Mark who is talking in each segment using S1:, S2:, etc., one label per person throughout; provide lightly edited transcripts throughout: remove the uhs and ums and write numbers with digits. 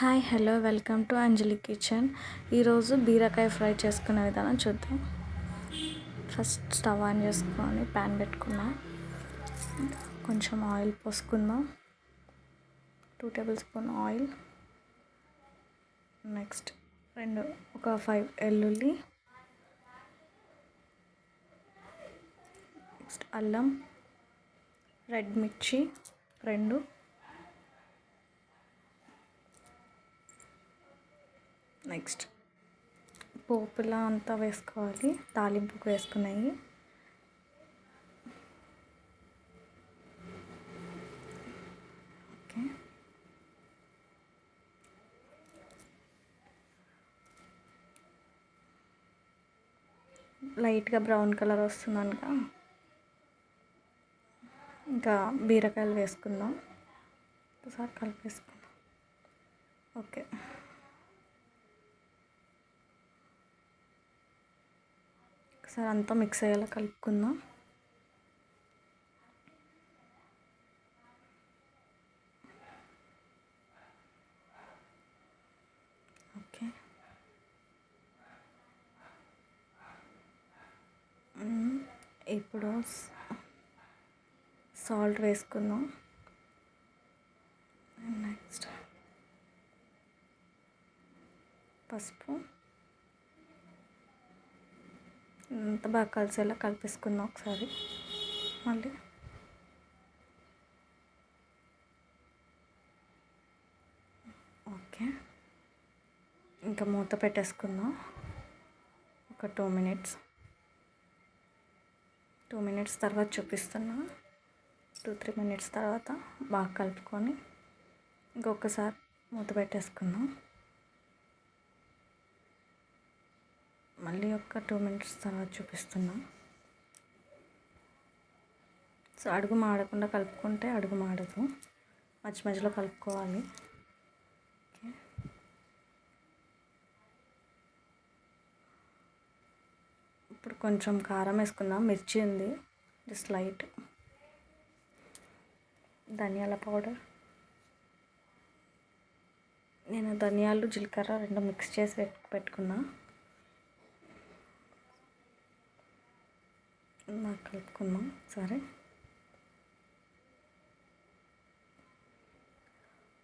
S1: Hi hello welcome to Anjali kitchen. ఈరోజు బీరకాయ fry చేసుకునే విధానం చూద్దాం. ఫస్ట్ స్టవ్ ఆన్ చేసుకొని ప్యాన్ పెట్టుకుందాం. కొంచెం ఆయిల్ పోసుకుందాం. 2 టేబుల్ స్పూన్ ఆయిల్. నెక్స్ట్ ఒక 5 వెల్లుల్లి, నెక్స్ట్ అల్లం, రెడ్ మిర్చి 2, నెక్స్ట్ పోపులా అంతా వేసుకోవాలి. తాలింపుకు వేసుకున్నాయి. ఓకే, లైట్గా బ్రౌన్ కలర్ వస్తుందనుక ఇంకా బీరకాయలు వేసుకుందాం. ఒకసారి కలిపేసుకుందాం. ఓకే, ఒకసారి అంతా మిక్స్ అయ్యేలా కలుపుకుందాం. ఓకే, ఇప్పుడు సాల్ట్ వేసుకుందాం. నెక్స్ట్ పసుపు అంతా బాగా కలిసేలా కలిపేసుకుందాం ఒకసారి. మళ్ళీ ఓకే, ఇంకా మూత పెట్టేసుకుందాం. ఒక 2 మినిట్స్ తర్వాత చూపిస్తున్నా. 2-3 మినిట్స్ తర్వాత బాగా కలుపుకొని ఇంకొకసారి మూత పెట్టేసుకుందాం. మళ్ళీ ఒక 2 మినిట్స్ తర్వాత చూపిస్తున్నా. సో అడుగు మాడకుండా కలుపుకుంటే అడుగు మాడదు. మధ్యలో కలుపుకోవాలి. ఓకే, ఇప్పుడు కొంచెం కారం వేసుకుందాం. మిర్చి ఉంది, జస్ట్ లైట్. ధనియాల పౌడర్, నేను ధనియాలు జీలకర్ర 2 మిక్స్ చేసి పెట్టుకున్నా. కలుపుకుందాం సరే.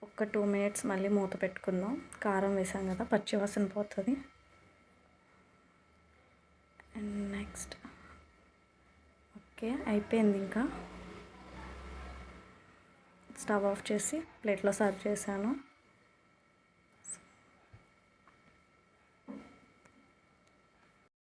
S1: ఒక 2 మినిట్స్ మళ్ళీ మూత పెట్టుకుందాం. కారం వేసాం కదా, పచ్చి వాసన పోతుంది. అండ్ నెక్స్ట్ ఓకే అయిపోయింది. ఇంకా స్టవ్ ఆఫ్ చేసి ప్లేట్లో సర్వ్ చేశాను.